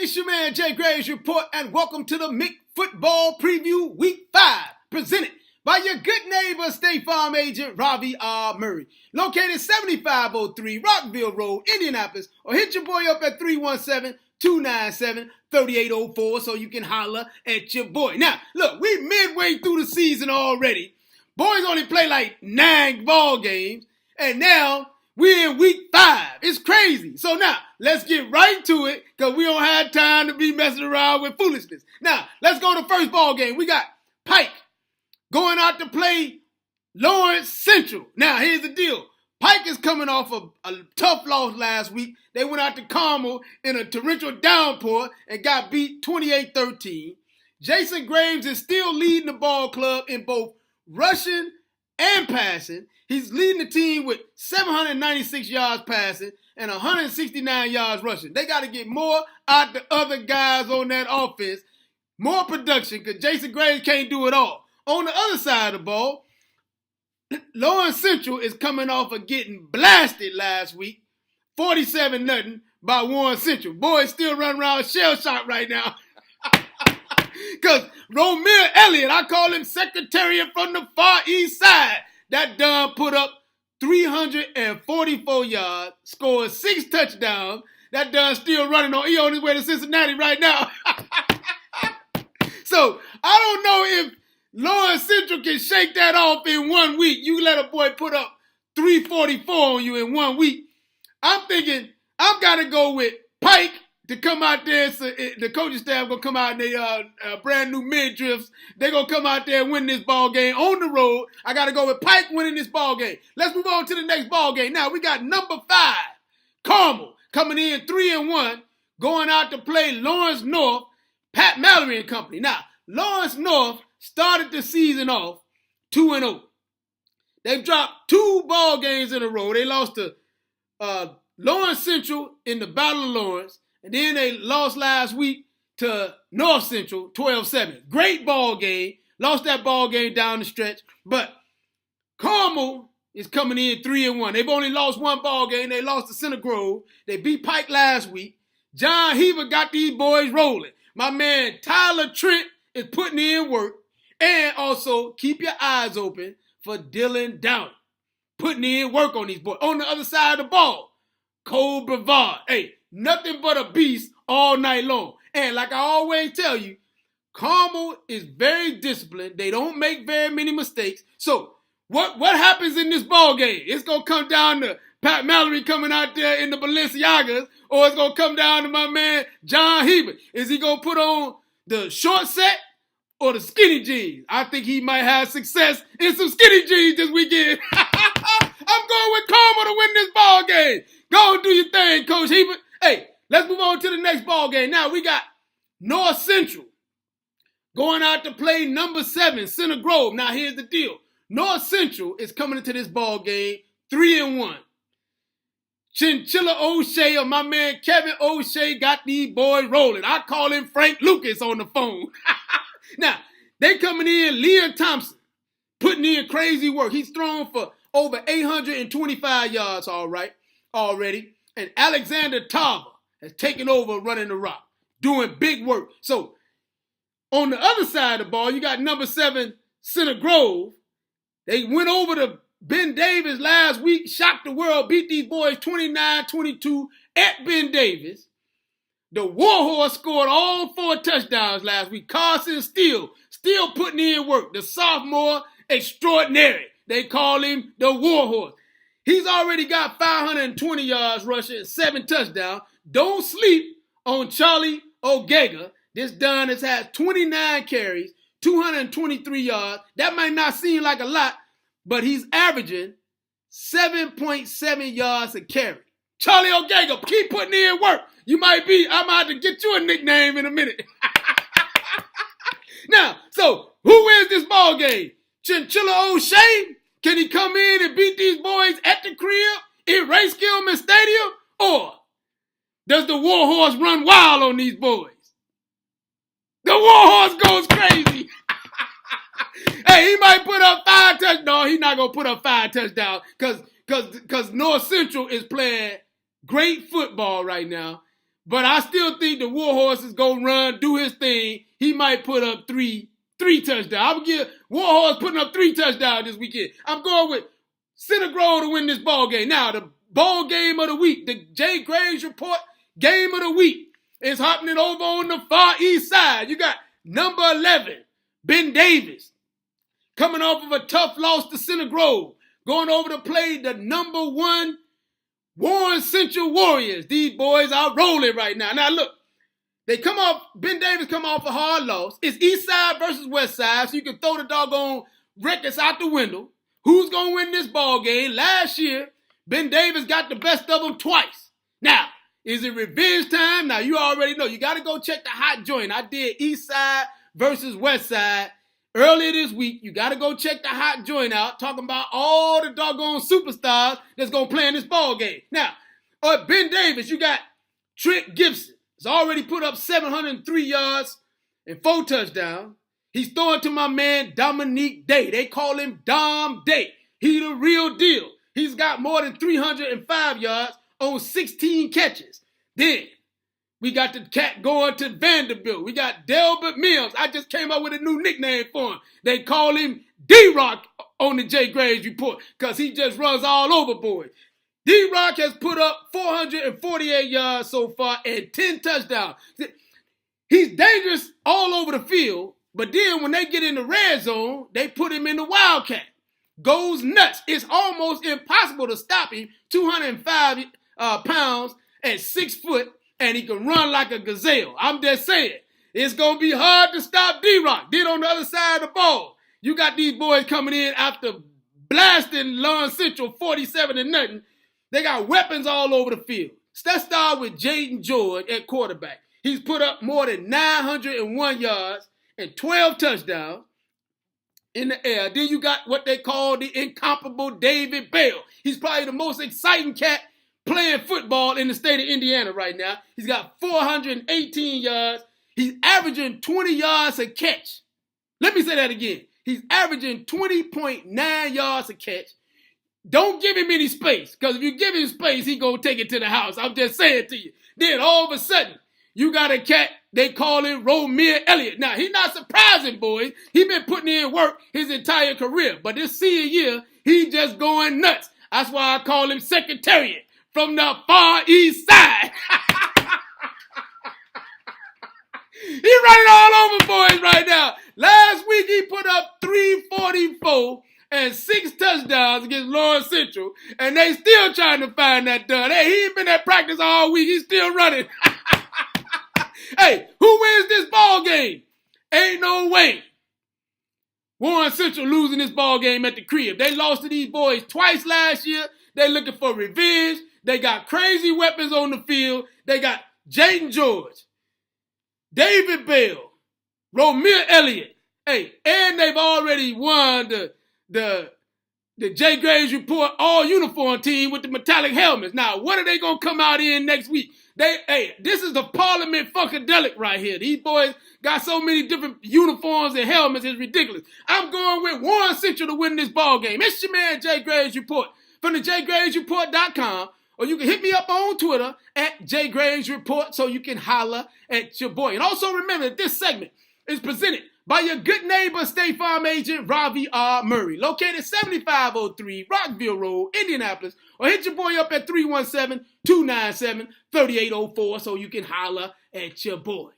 It's your man Jay Gray's Report, and welcome to the Mick Football Preview Week 5, presented by your good neighbor State Farm agent Ravi R. Murray, located 7503 Rockville Road, Indianapolis, or hit your boy up at 317-297-3804 so you can holler at your boy. Now, look, we midway through the season already. Boys only play like 9 ball games, and now we're in week 5. It's crazy. So now, let's get right to it, because we don't have time to be messing around with foolishness. Now, let's go to the first ball game. We got Pike going out to play Lawrence Central. Now, here's the deal. Pike is coming off a tough loss last week. They went out to Carmel in a torrential downpour and got beat 28-13. Jason Graves is still leading the ball club in both rushing and passing. He's leading the team with 796 yards passing and 169 yards rushing. They got to get more out the other guys on that offense. More production, because Jason Graves can't do it all. On the other side of the ball, Lawrence Central is coming off of getting blasted last week, 47-0 by Warren Central. Boys still running around shell-shocked right now. Because Romeo Elliott, I call him Secretariat from the Far East Side, that done put up 344 yards, scored 6 touchdowns. That done still running on. He on his way to Cincinnati right now. So I don't know if Lawrence Central can shake that off in 1 week. You let a boy put up 344 on you in 1 week. I'm thinking I've got to go with Pike to come out there. So the coaching staff going to come out in their brand new mid-drifts. They're going to come out there and win this ball game on the road. I got to go with Pike winning this ball game. Let's move on to the next ball game. Now, we got number 5, Carmel, coming in 3-1, going out to play Lawrence North, Pat Mallory and company. Now, Lawrence North started the season off 2-0. They've dropped 2 ball games in a row. They lost to Lawrence Central in the Battle of Lawrence, and then they lost last week to North Central 12-7. Great ball game. Lost that ball game down the stretch. But Carmel is coming in 3-1. They've only lost 1 ball game. They lost to Center Grove. They beat Pike last week. John Heaver got these boys rolling. My man Tyler Trent is putting in work. And also, keep your eyes open for Dylan Downey, putting in work on these boys. On the other side of the ball, Cole Brevard. Hey, nothing but a beast all night long. And like I always tell you, Carmel is very disciplined. They don't make very many mistakes. So what happens in this ball game? It's going to come down to Pat Mallory coming out there in the Balenciagas, or it's going to come down to my man John Heaver. Is he going to put on the short set or the skinny jeans? I think he might have success in some skinny jeans this weekend. I'm going with Carmel to win this ball game. Go and do your thing, Coach Heaver. Hey, let's move on to the next ball game. Now we got North Central going out to play number 7, Center Grove. Now here's the deal. North Central is coming into this ball game 3-1. Chinchilla O'Shea, or my man Kevin O'Shea, got these boys rolling. I call him Frank Lucas on the phone. Now, they coming in, Leon Thompson, putting in crazy work. He's thrown for over 825 yards already. And Alexander Tarver has taken over running the rock, doing big work. So, on the other side of the ball, you got number 7, Center Grove. They went over to Ben Davis last week, shocked the world, beat these boys 29-22 at Ben Davis. The Warhorse scored all 4 touchdowns last week. Carson still putting in work. The sophomore extraordinary. They call him the Warhorse. He's already got 520 yards rushing and 7 touchdowns. Don't sleep on Charlie Ogega. This Dunn has had 29 carries, 223 yards. That might not seem like a lot, but he's averaging 7.7 yards a carry. Charlie Ogega, keep putting in work. I might have to get you a nickname in a minute. Now, so who wins this ball game? Chinchilla O'Shea? Can he come in and beat these boys at the crib in Ray Skillman Stadium? Or does the Warhorse run wild on these boys? The Warhorse goes crazy. Hey, he might put up 5 touchdowns. No, he's not going to put up 5 touchdowns because North Central is playing great football right now. But I still think the Warhorse is going to run, do his thing. He might put up three touchdowns. I'm going to give Warhorse putting up 3 touchdowns this weekend. I'm going with Center Grove to win this ball game. Now, the ball game of the week, the Jay Graves Report game of the week is happening over on the far east side. You got number 11, Ben Davis, coming off of a tough loss to Center Grove, going over to play the number 1 Warren Central Warriors. These boys are rolling right now. Now look, Ben Davis come off a hard loss. It's east side versus west side, so you can throw the doggone records out the window. Who's going to win this ball game? Last year, Ben Davis got the best of them twice. Now, is it revenge time? Now, you already know. You got to go check the hot joint. I did east side versus west side earlier this week. You got to go check the hot joint out, talking about all the doggone superstars that's going to play in this ball game. Now, Ben Davis, you got Trent Gibson. He's already put up 703 yards and 4 touchdowns. He's throwing to my man Dominique Day. They call him Dom Day. He the real deal. He's got more than 305 yards on 16 catches. Then we got the cat going to Vanderbilt. We got Delbert Mills. I just came up with a new nickname for him. They call him D-Rock on the Jay Graves Report because he just runs all over boys. D-Rock has put up 448 yards so far and 10 touchdowns. He's dangerous all over the field, but then when they get in the red zone, they put him in the Wildcat. Goes nuts. It's almost impossible to stop him. 205 pounds and 6 foot, and he can run like a gazelle. I'm just saying, it's going to be hard to stop D-Rock. Then on the other side of the ball, you got these boys coming in after blasting Lawrence Central 47-0. They got weapons all over the field. Let's start with Jaden George at quarterback. He's put up more than 901 yards and 12 touchdowns in the air. Then you got what they call the incomparable David Bell. He's probably the most exciting cat playing football in the state of Indiana right now. He's got 418 yards. He's averaging 20 yards a catch. Let me say that again. He's averaging 20.9 yards a catch. Don't give him any space, because if you give him space, he gonna take it to the house. I'm just saying to you. Then all of a sudden, you got a cat, they call him Romeo Elliott. Now, he's not surprising, boys. He been putting in work his entire career. But this senior year, he just going nuts. That's why I call him Secretariat from the far east side. He running all over boys right now. Last week, he put up 344 and 6 touchdowns against Lawrence Central, and they still trying to find that done. Hey, he ain't been at practice all week. He's still running. Hey, who wins this ball game? Ain't no way. Warren Central losing this ball game at the crib. They lost to these boys twice last year. They looking for revenge. They got crazy weapons on the field. They got Jaden George, David Bell, Romeo Elliott. Hey, and they've already won the Jay Graves Report all uniform team with the metallic helmets. Now, what are they going to come out in next week? This is the Parliament Funkadelic right here. These boys got so many different uniforms and helmets, it's ridiculous. I'm going with Warren Central to win this ball game. It's your man, Jay Graves Report, from the JayGravesReport.com, or you can hit me up on Twitter at Jay Graves Report so you can holler at your boy. And also remember that this segment is presented by your good neighbor, State Farm agent, Ravi R. Murray, located 7503 Rockville Road, Indianapolis, or hit your boy up at 317-297-3804 so you can holler at your boy.